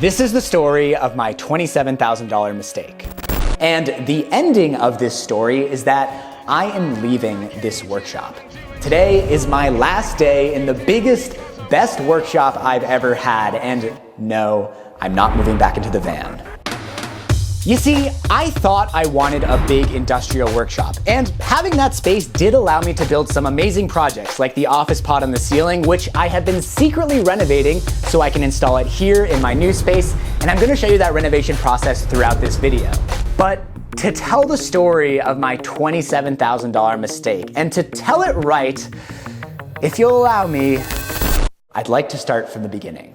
This is the story of my $27,000 mistake. And the ending of this story is that I am leaving this workshop. Today is my last day in the biggest, best workshop I've ever had, and no, I'm not moving back into the van. You see, I thought I wanted a big industrial workshop, and having that space did allow me to build some amazing projects like the office pod on the ceiling, which I have been secretly renovating so I can install it here in my new space, and I'm gonna show you that renovation process throughout this video. But to tell the story of my $27,000 mistake, and to tell it right, if you'll allow me, I'd like to start from the beginning.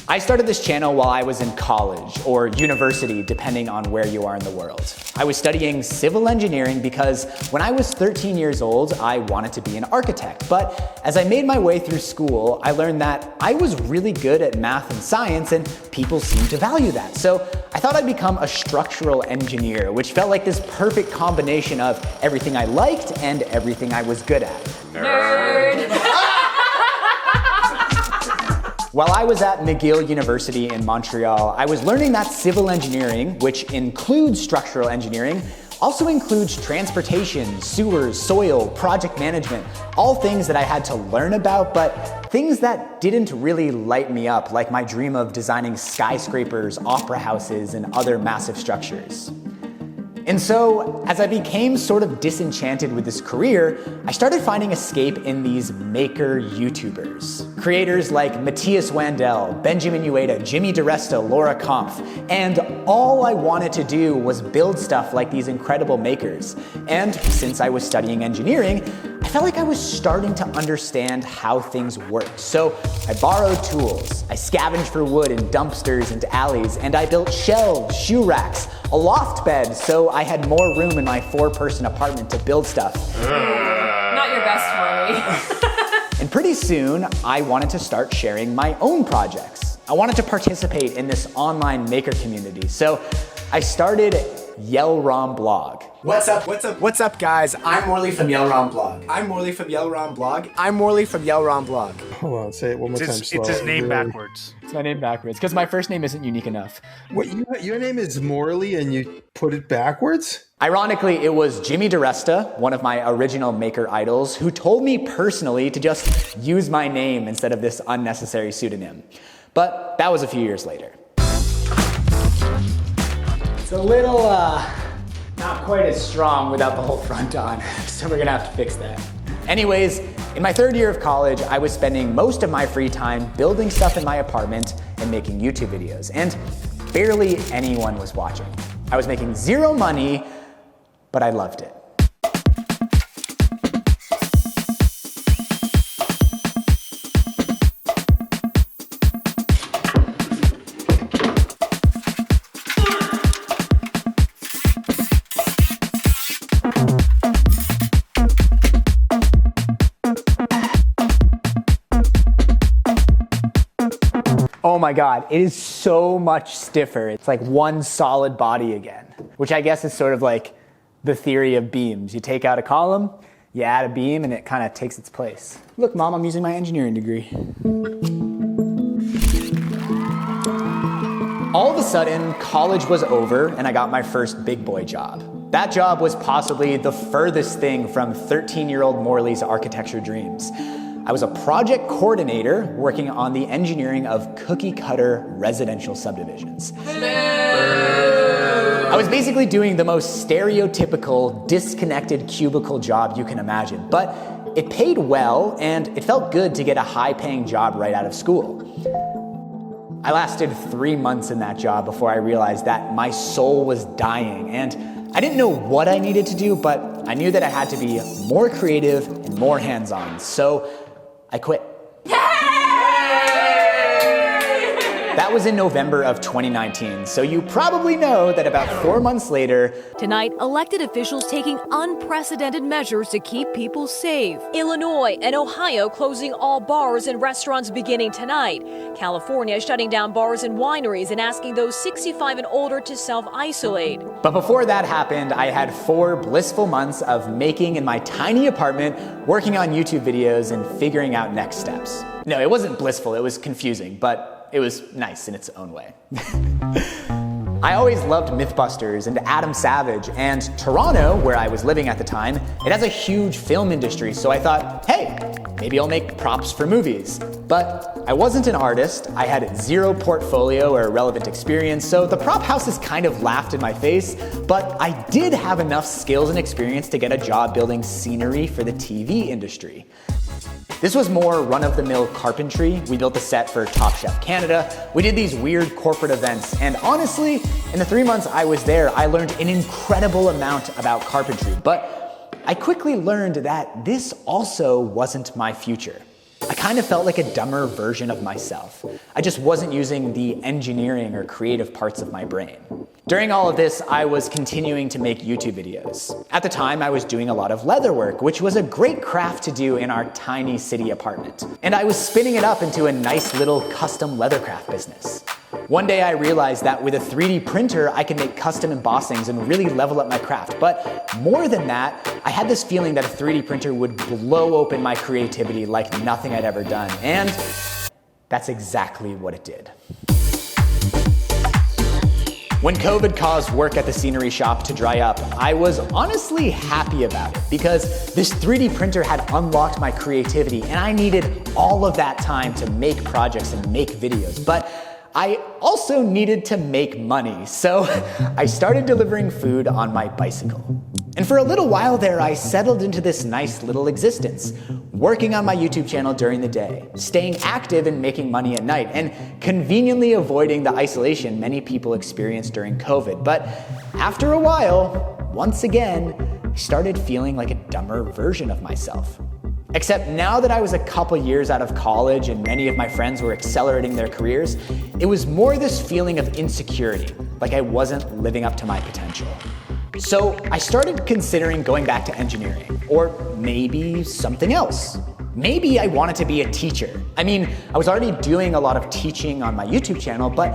I started this channel while I was in college or university, depending on where you are in the world. I was studying civil engineering because when I was 13 years old, I wanted to be an architect. But as I made my way through school, I learned that I was really good at math and science, and people seemed to value that. So I thought I'd become a structural engineer, which felt like this perfect combination of everything I liked and everything I was good at. Nerd! While I was at McGill University in Montreal, I was learning that civil engineering, which includes structural engineering, also includes transportation, sewers, soil, project management, all things that I had to learn about, but things that didn't really light me up, like my dream of designing skyscrapers, opera houses, and other massive structures. And so, as I became sort of disenchanted with this career, I started finding escape in these maker YouTubers. Creators like Matthias Wandel, Benjamin Ueda, Jimmy DiResta, Laura Kampf, and all I wanted to do was build stuff like these incredible makers. And since I was studying engineering, I felt like I was starting to understand how things worked. So I borrowed tools, I scavenged for wood in dumpsters and alleys, and I built shelves, shoe racks, a loft bed, so I had more room in my 4-person apartment to build stuff. Not your best, Morley. And pretty soon, I wanted to start sharing my own projects. I wanted to participate in this online maker community, so I started YellRom Blog. What's up, guys? I'm Morley from YellRom Blog. I'm Morley from YellRom Blog. I'm Morley from YellRom Blog. Hold on, say it one more time slow. It's his name backwards. It's my name backwards, because my first name isn't unique enough. What, your name is Morley and you put it backwards? Ironically, it was Jimmy DiResta, one of my original maker idols, who told me personally to just use my name instead of this unnecessary pseudonym. But that was a few years later. It's a little, not quite as strong without the whole front on, so we're gonna have to fix that. Anyways, in my 3rd year of college, I was spending most of my free time building stuff in my apartment and making YouTube videos, and barely anyone was watching. I was making 0 money, but I loved it. Oh my God, it is so much stiffer. It's like one solid body again, which I guess is sort of like the theory of beams. You take out a column, you add a beam, and it kind of takes its place. Look, Mom, I'm using my engineering degree. All of a sudden, college was over, and I got my first big boy job. That job was possibly the furthest thing from 13-year-old Morley's architecture dreams. I was a project coordinator working on the engineering of cookie-cutter residential subdivisions. I was basically doing the most stereotypical, disconnected cubicle job you can imagine, but it paid well, and it felt good to get a high-paying job right out of school. I lasted 3 months in that job before I realized that my soul was dying, and I didn't know what I needed to do, but I knew that I had to be more creative and more hands-on, so I quit. That was in November of 2019, so you probably know that about 4 months later... Tonight, elected officials taking unprecedented measures to keep people safe. Illinois and Ohio closing all bars and restaurants beginning tonight. California shutting down bars and wineries and asking those 65 and older to self-isolate. But before that happened, I had 4 blissful months of making in my tiny apartment, working on YouTube videos, and figuring out next steps. No, it wasn't blissful, it was confusing, but it was nice in its own way. I always loved Mythbusters and Adam Savage, and Toronto, where I was living at the time, it has a huge film industry, so I thought, hey, maybe I'll make props for movies. But I wasn't an artist, I had zero portfolio or relevant experience, so the prop houses kind of laughed in my face, but I did have enough skills and experience to get a job building scenery for the TV industry. This was more run-of-the-mill carpentry. We built the set for Top Chef Canada. We did these weird corporate events. And honestly, in the 3 months I was there, I learned an incredible amount about carpentry. But I quickly learned that this also wasn't my future. I kind of felt like a dumber version of myself. I just wasn't using the engineering or creative parts of my brain. During all of this, I was continuing to make YouTube videos. At the time, I was doing a lot of leather work, which was a great craft to do in our tiny city apartment. And I was spinning it up into a nice little custom leathercraft business. One day I realized that with a 3D printer, I could make custom embossings and really level up my craft. But more than that, I had this feeling that a 3D printer would blow open my creativity like nothing I'd ever done. And that's exactly what it did. When COVID caused work at the scenery shop to dry up, I was honestly happy about it because this 3D printer had unlocked my creativity and I needed all of that time to make projects and make videos. But I also needed to make money, so I started delivering food on my bicycle. And for a little while there, I settled into this nice little existence, working on my YouTube channel during the day, staying active and making money at night, and conveniently avoiding the isolation many people experienced during COVID. But after a while, once again, I started feeling like a dumber version of myself. Except now that I was a couple years out of college and many of my friends were accelerating their careers, it was more this feeling of insecurity, like I wasn't living up to my potential. So I started considering going back to engineering, or maybe something else. Maybe I wanted to be a teacher. I mean, I was already doing a lot of teaching on my YouTube channel, but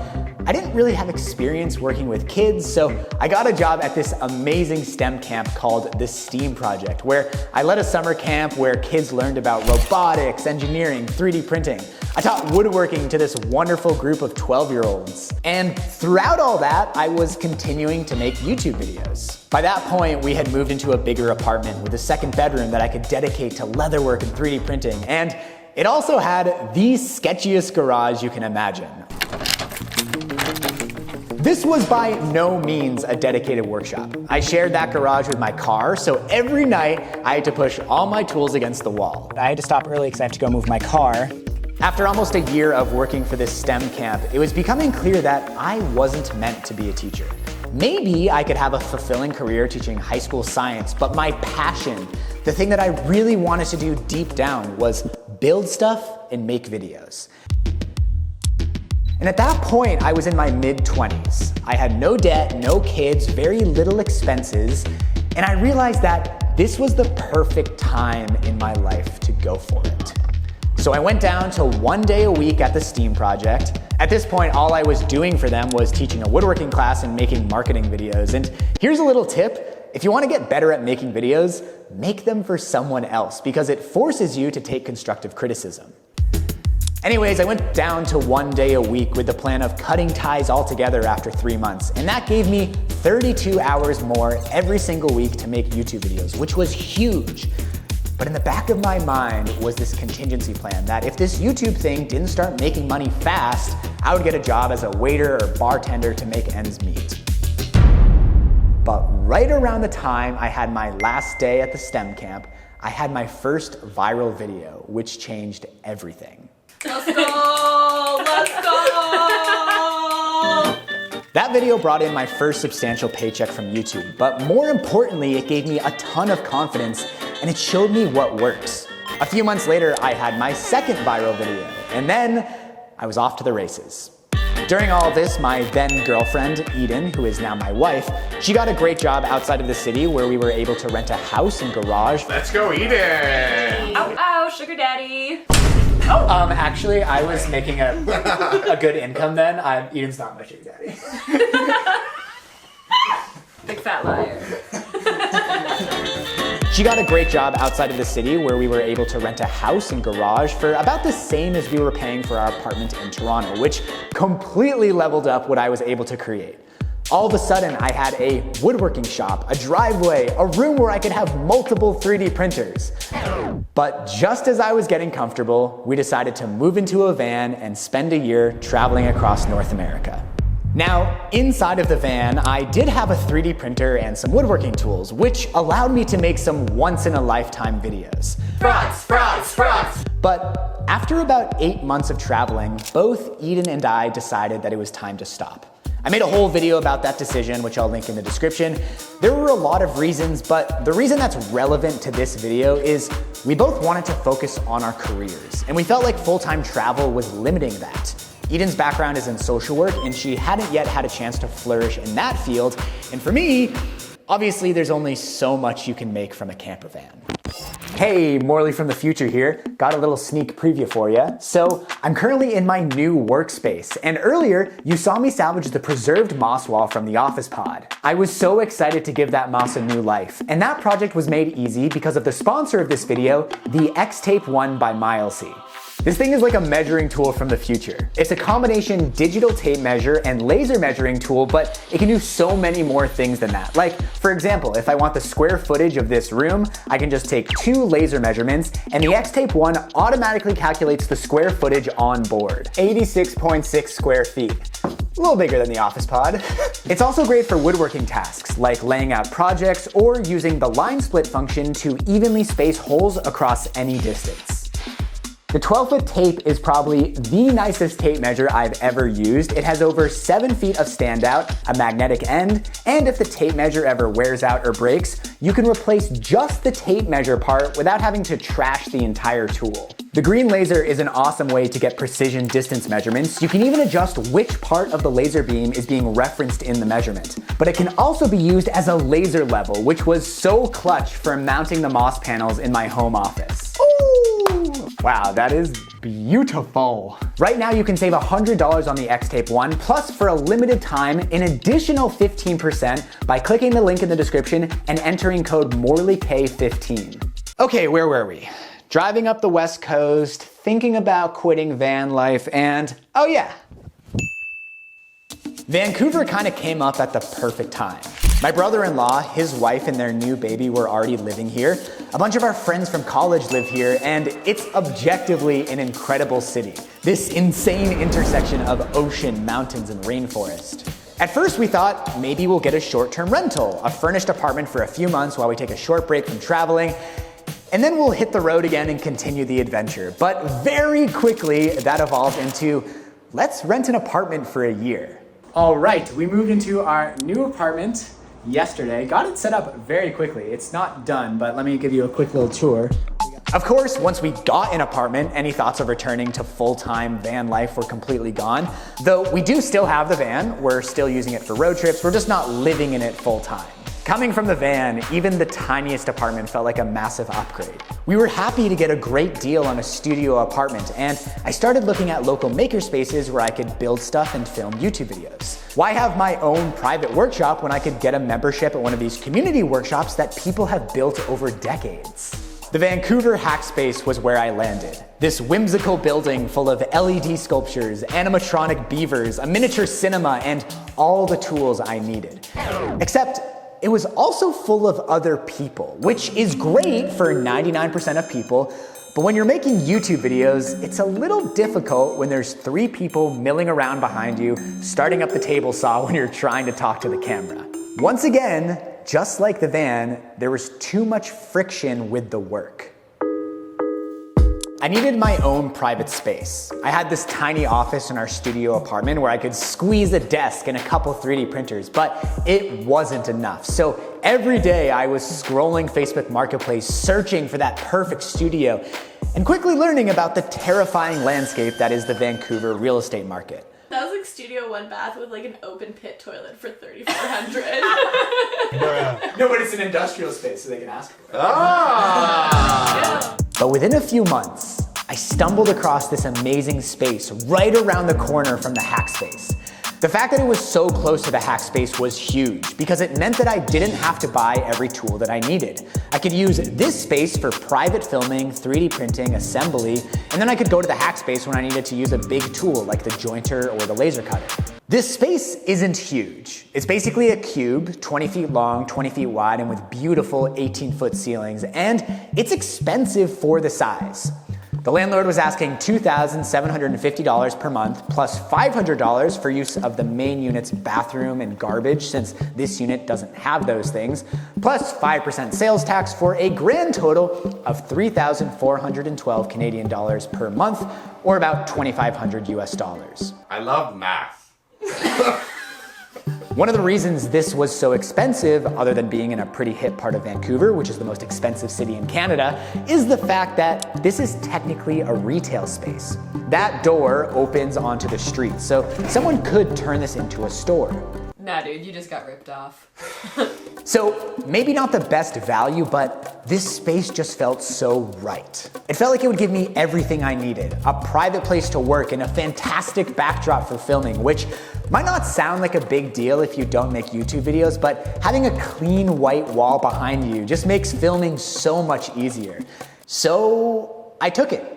I didn't really have experience working with kids, so I got a job at this amazing STEM camp called the STEAM Project, where I led a summer camp where kids learned about robotics, engineering, 3D printing. I taught woodworking to this wonderful group of 12-year-olds. And throughout all that, I was continuing to make YouTube videos. By that point, we had moved into a bigger apartment with a second bedroom that I could dedicate to leatherwork and 3D printing. And it also had the sketchiest garage you can imagine. This was by no means a dedicated workshop. I shared that garage with my car, so every night I had to push all my tools against the wall. I had to stop early because I had to go move my car. After almost a year of working for this STEM camp, it was becoming clear that I wasn't meant to be a teacher. Maybe I could have a fulfilling career teaching high school science, but my passion, the thing that I really wanted to do deep down, was build stuff and make videos. And at that point, I was in my mid-20s. I had no debt, no kids, very little expenses, and I realized that this was the perfect time in my life to go for it. So I went down to 1 day a week at the STEAM Project. At this point, all I was doing for them was teaching a woodworking class and making marketing videos. And here's a little tip. If you want to get better at making videos, make them for someone else because it forces you to take constructive criticism. Anyways, I went down to 1 day a week with the plan of cutting ties altogether after 3 months. And that gave me 32 hours more every single week to make YouTube videos, which was huge. But in the back of my mind was this contingency plan that if this YouTube thing didn't start making money fast, I would get a job as a waiter or bartender to make ends meet. But right around the time I had my last day at the STEM camp, I had my first viral video, which changed everything. Let's go! Let's go! That video brought in my first substantial paycheck from YouTube, but more importantly, it gave me a ton of confidence and it showed me what works. A few months later, I had my second viral video, and then I was off to the races. During all of this, my then girlfriend, Eden, who is now my wife, she got a great job outside of the city where we were able to rent a house and garage. Let's go, Eden! Ow, ow, sugar daddy. Actually, I was making a good income then. Eden's not my sugar daddy. Big fat liar. She got a great job outside of the city where we were able to rent a house and garage for about the same as we were paying for our apartment in Toronto, which completely leveled up what I was able to create. All of a sudden, I had a woodworking shop, a driveway, a room where I could have multiple 3D printers. But just as I was getting comfortable, we decided to move into a van and spend a year traveling across North America. Now, inside of the van, I did have a 3D printer and some woodworking tools, which allowed me to make some once-in-a-lifetime videos. Frogs. But after about 8 months of traveling, both Eden and I decided that it was time to stop. I made a whole video about that decision, which I'll link in the description. There were a lot of reasons, but the reason that's relevant to this video is we both wanted to focus on our careers, and we felt like full-time travel was limiting that. Eden's background is in social work, and she hadn't yet had a chance to flourish in that field. And for me, obviously there's only so much you can make from a camper van. Hey, Morley from the future here. Got a little sneak preview for you. So I'm currently in my new workspace, and earlier you saw me salvage the preserved moss wall from the office pod. I was so excited to give that moss a new life, and that project was made easy because of the sponsor of this video, the X-Tape 1 by Morley. This thing is like a measuring tool from the future. It's a combination digital tape measure and laser measuring tool, but it can do so many more things than that. Like, for example, if I want the square footage of this room, I can just take 2 laser measurements, and the X-Tape 1 automatically calculates the square footage on board. 86.6 square feet. A little bigger than the office pod. It's also great for woodworking tasks, like laying out projects or using the line split function to evenly space holes across any distance. The 12-foot tape is probably the nicest tape measure I've ever used. It has over 7 feet of standout, a magnetic end, and if the tape measure ever wears out or breaks, you can replace just the tape measure part without having to trash the entire tool. The green laser is an awesome way to get precision distance measurements. You can even adjust which part of the laser beam is being referenced in the measurement. But it can also be used as a laser level, which was so clutch for mounting the moss panels in my home office. Wow, that is beautiful. Right now you can save $100 on the X-Tape 1, plus for a limited time, an additional 15% by clicking the link in the description and entering code MorleyK15. Okay, where were we? Driving up the West Coast, thinking about quitting van life, and oh yeah, Vancouver kind of came up at the perfect time. My brother-in-law, his wife, and their new baby were already living here. A bunch of our friends from college live here, and it's objectively an incredible city. This insane intersection of ocean, mountains, and rainforest. At first we thought maybe we'll get a short-term rental, a furnished apartment for a few months while we take a short break from traveling, and then we'll hit the road again and continue the adventure. But very quickly that evolved into, let's rent an apartment for a year. All right, we moved into our new apartment yesterday. Got it set up very quickly. It's not done, but let me give you a quick little tour. Of course, once we got an apartment, any thoughts of returning to full-time van life were completely gone. Though we do still have the van, we're still using it for road trips, we're just not living in it full-time. Coming from the van, even the tiniest apartment felt like a massive upgrade. We were happy to get a great deal on a studio apartment, and I started looking at local makerspaces where I could build stuff and film YouTube videos. Why have my own private workshop when I could get a membership at one of these community workshops that people have built over decades? The Vancouver Hackspace was where I landed. This whimsical building full of LED sculptures, animatronic beavers, a miniature cinema, and all the tools I needed. Except, it was also full of other people, which is great for 99% of people, but when you're making YouTube videos, it's a little difficult when there's 3 people milling around behind you, starting up the table saw when you're trying to talk to the camera. Once again, just like the van, there was too much friction with the work. I needed my own private space. I had this tiny office in our studio apartment where I could squeeze a desk and a couple 3D printers, but it wasn't enough. So every day I was scrolling Facebook Marketplace, searching for that perfect studio, and quickly learning about the terrifying landscape that is the Vancouver real estate market. That was like studio 1 bath with like an open pit toilet for $3,400. No, but it's an industrial space, so they can ask for it. Yeah. But within a few months, I stumbled across this amazing space right around the corner from the Hackspace. The fact that it was so close to the hackspace was huge because it meant that I didn't have to buy every tool that I needed. I could use this space for private filming, 3D printing, assembly, and then I could go to the hackspace when I needed to use a big tool like the jointer or the laser cutter. This space isn't huge. It's basically a cube, 20 feet long, 20 feet wide, and with beautiful 18-foot ceilings, and it's expensive for the size. The landlord was asking $2,750 per month, plus $500 for use of the main unit's bathroom and garbage, since this unit doesn't have those things, plus 5% sales tax for a grand total of $3,412 Canadian dollars per month, or about $2,500 US. I love math. One of the reasons this was so expensive, other than being in a pretty hip part of Vancouver, which is the most expensive city in Canada, is the fact that this is technically a retail space. That door opens onto the street, so someone could turn this into a store. Nah, dude, you just got ripped off. So maybe not the best value, but this space just felt so right. It felt like it would give me everything I needed, a private place to work and a fantastic backdrop for filming, which might not sound like a big deal if you don't make YouTube videos, but having a clean white wall behind you just makes filming so much easier. So I took it.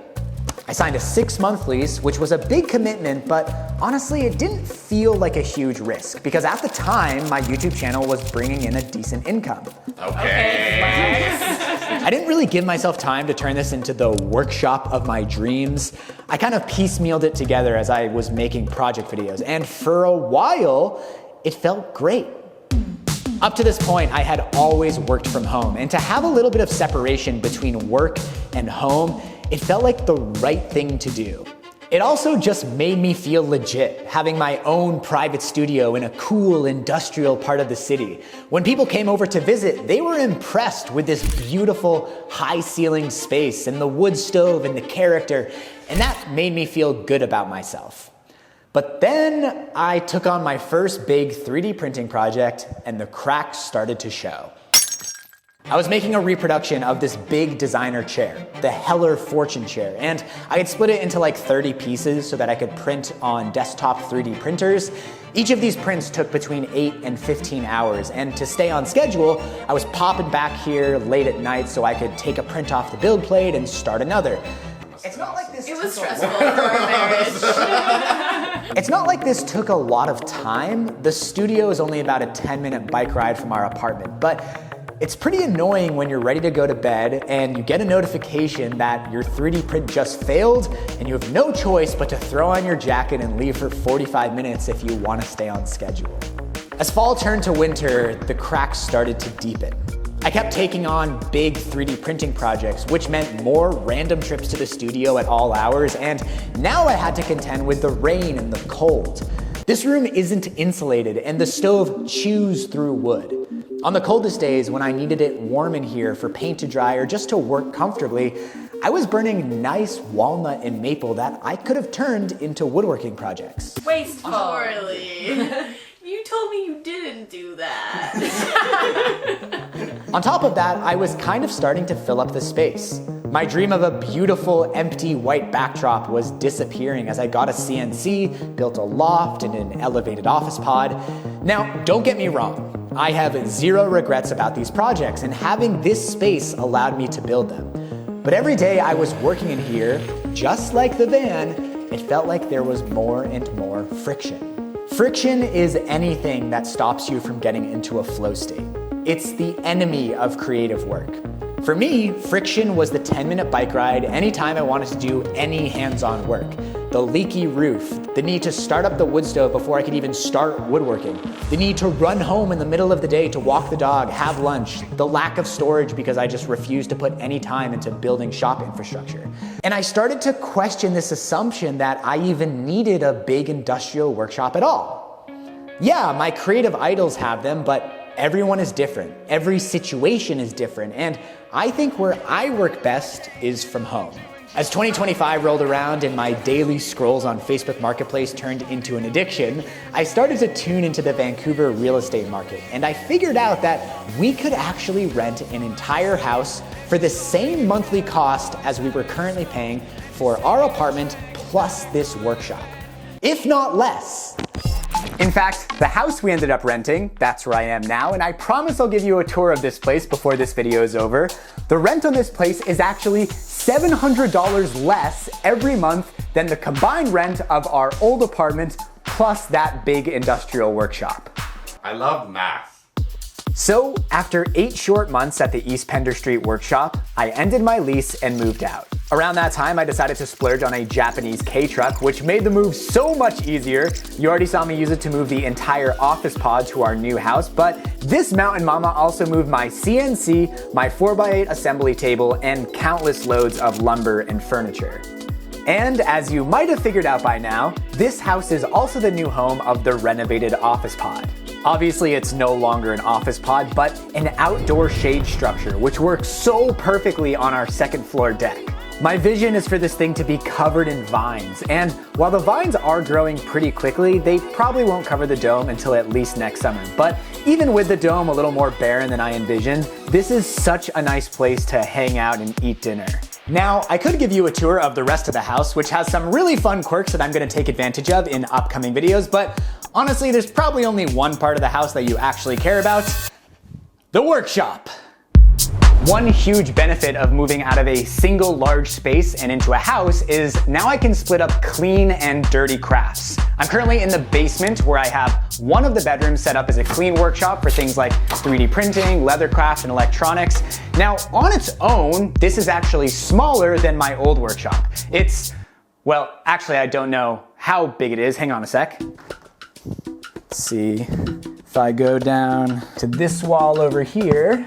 I signed a 6-month lease, which was a big commitment, but honestly, it didn't feel like a huge risk because at the time, my YouTube channel was bringing in a decent income. Okay. I didn't really give myself time to turn this into the workshop of my dreams. I kind of piecemealed it together as I was making project videos, and for a while, it felt great. Up to this point, I had always worked from home, and to have a little bit of separation between work and home, it felt like the right thing to do. It also just made me feel legit, having my own private studio in a cool industrial part of the city. When people came over to visit, they were impressed with this beautiful high-ceilinged space and the wood stove and the character, and that made me feel good about myself. But then I took on my first big 3D printing project, and the cracks started to show. I was making a reproduction of this big designer chair, the Heller Fortune chair, and I had split it into like 30 pieces so that I could print on desktop 3D printers. Each of these prints took between 8 and 15 hours, and to stay on schedule, I was popping back here late at night so I could take a print off the build plate and start another. It's not like this. It was stressful for our marriage. It's not like this took a lot of time. The studio is only about a 10-minute bike ride from our apartment, but it's pretty annoying when you're ready to go to bed and you get a notification that your 3D print just failed and you have no choice but to throw on your jacket and leave for 45 minutes if you want to stay on schedule. As fall turned to winter, the cracks started to deepen. I kept taking on big 3D printing projects, which meant more random trips to the studio at all hours, and now I had to contend with the rain and the cold. This room isn't insulated and the stove chews through wood. On the coldest days, when I needed it warm in here for paint to dry or just to work comfortably, I was burning nice walnut and maple that I could have turned into woodworking projects. Wasteful. Morley. You told me you didn't do that. On top of that, I was kind of starting to fill up the space. My dream of a beautiful, empty white backdrop was disappearing as I got a CNC, built a loft and an elevated office pod. Now, don't get me wrong. I have zero regrets about these projects, and having this space allowed me to build them. But every day I was working in here, just like the van, it felt like there was more and more friction. Friction is anything that stops you from getting into a flow state. It's the enemy of creative work. For me, friction was the 10-minute bike ride anytime I wanted to do any hands-on work. The leaky roof, the need to start up the wood stove before I could even start woodworking, the need to run home in the middle of the day to walk the dog, have lunch, the lack of storage because I just refused to put any time into building shop infrastructure. And I started to question this assumption that I even needed a big industrial workshop at all. Yeah, my creative idols have them, but everyone is different. Every situation is different, and I think where I work best is from home. As 2025 rolled around and my daily scrolls on Facebook Marketplace turned into an addiction, I started to tune into the Vancouver real estate market, and I figured out that we could actually rent an entire house for the same monthly cost as we were currently paying for our apartment plus this workshop, if not less. In fact, the house we ended up renting, that's where I am now, and I promise I'll give you a tour of this place before this video is over. The rent on this place is actually $700 less every month than the combined rent of our old apartment plus that big industrial workshop. I love math. So, after 8 short months at the East Pender Street workshop, I ended my lease and moved out. Around that time, I decided to splurge on a Japanese K-truck, which made the move so much easier. You already saw me use it to move the entire office pod to our new house, but this Mountain Mama also moved my CNC, my 4x8 assembly table, and countless loads of lumber and furniture. And as you might have figured out by now, this house is also the new home of the renovated office pod. Obviously, it's no longer an office pod, but an outdoor shade structure, which works so perfectly on our second floor deck. My vision is for this thing to be covered in vines, and while the vines are growing pretty quickly, they probably won't cover the dome until at least next summer. But even with the dome a little more barren than I envisioned, this is such a nice place to hang out and eat dinner. Now, I could give you a tour of the rest of the house, which has some really fun quirks that I'm gonna take advantage of in upcoming videos, but honestly, there's probably only one part of the house that you actually care about: the workshop. One huge benefit of moving out of a single large space and into a house is now I can split up clean and dirty crafts. I'm currently in the basement where I have one of the bedrooms set up as a clean workshop for things like 3D printing, leathercraft, and electronics. Now, on its own, this is actually smaller than my old workshop. Well, actually, I don't know how big it is. Hang on a sec. Let's see, if I go down to this wall over here,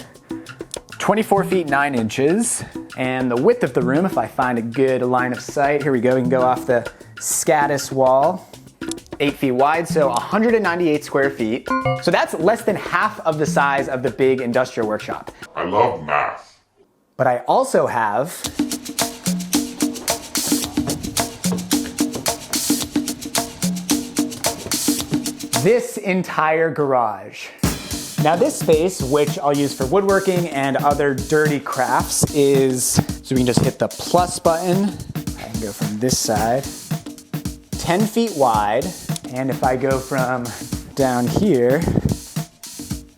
24 feet 9 inches, and the width of the room, if I find a good line of sight, here we go, we can go off the Scadus wall, 8 feet wide, so 198 square feet. So that's less than half of the size of the big industrial workshop. I love math. But I also have this entire garage. Now this space, which I'll use for woodworking and other dirty crafts, so we can just hit the plus button. I can go from this side, 10 feet wide. And if I go from down here,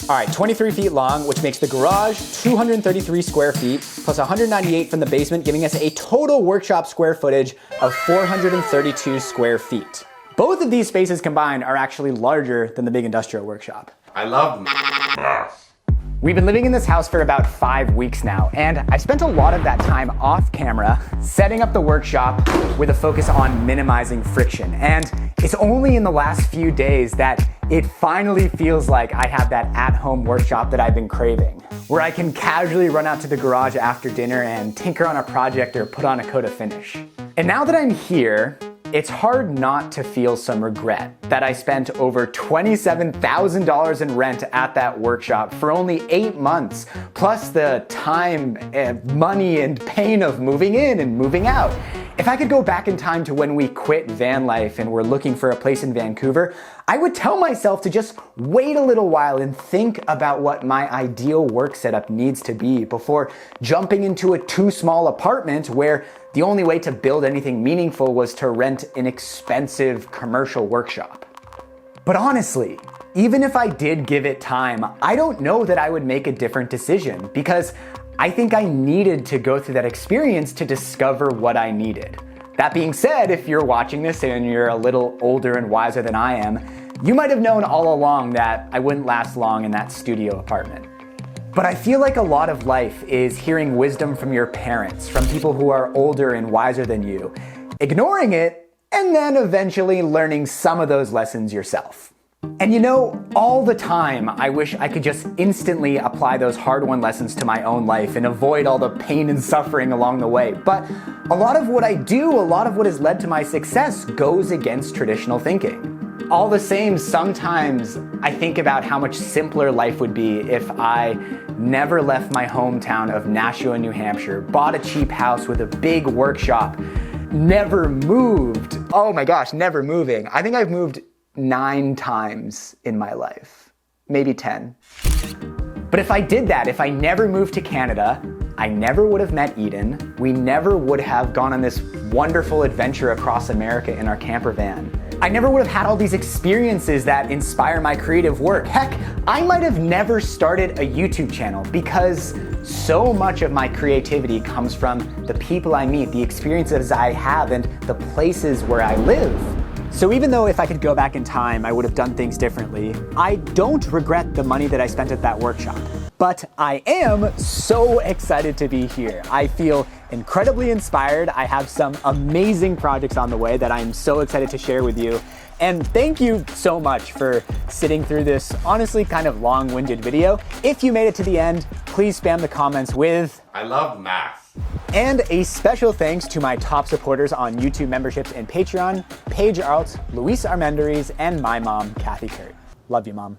all right, 23 feet long, which makes the garage 233 square feet, plus 198 from the basement, giving us a total workshop square footage of 432 square feet. Both of these spaces combined are actually larger than the big industrial workshop. I love math. We've been living in this house for about 5 weeks now, and I spent a lot of that time off camera setting up the workshop with a focus on minimizing friction. And it's only in the last few days that it finally feels like I have that at-home workshop that I've been craving, where I can casually run out to the garage after dinner and tinker on a project or put on a coat of finish. And now that I'm here, it's hard not to feel some regret that I spent over $27,000 in rent at that workshop for only 8 months, plus the time, money, and pain of moving in and moving out. If I could go back in time to when we quit van life and were looking for a place in Vancouver, I would tell myself to just wait a little while and think about what my ideal work setup needs to be before jumping into a too small apartment where the only way to build anything meaningful was to rent an expensive commercial workshop. But honestly, even if I did give it time, I don't know that I would make a different decision because I think I needed to go through that experience to discover what I needed. That being said, if you're watching this and you're a little older and wiser than I am, you might have known all along that I wouldn't last long in that studio apartment. But I feel like a lot of life is hearing wisdom from your parents, from people who are older and wiser than you, ignoring it, and then eventually learning some of those lessons yourself. And you know, all the time, I wish I could just instantly apply those hard-won lessons to my own life and avoid all the pain and suffering along the way. But a lot of what I do, a lot of what has led to my success goes against traditional thinking. All the same, sometimes I think about how much simpler life would be if I never left my hometown of Nashua, New Hampshire, bought a cheap house with a big workshop, never moved. Oh my gosh, never moving. I think I've moved 9 times in my life, maybe 10. But if I did that, if I never moved to Canada, I never would have met Eden. We never would have gone on this wonderful adventure across America in our camper van. I never would have had all these experiences that inspire my creative work. Heck, I might have never started a YouTube channel because so much of my creativity comes from the people I meet, the experiences I have, and the places where I live. So even though if I could go back in time, I would have done things differently, I don't regret the money that I spent at that workshop. But I am so excited to be here. I feel incredibly inspired. I have some amazing projects on the way that I'm so excited to share with you. And thank you so much for sitting through this honestly kind of long-winded video. If you made it to the end, please spam the comments with I love math. and a special thanks to my top supporters on YouTube memberships and Patreon, Paige Arlt, Luis Armendariz, and my mom, Kathy Kurt. Love you, Mom.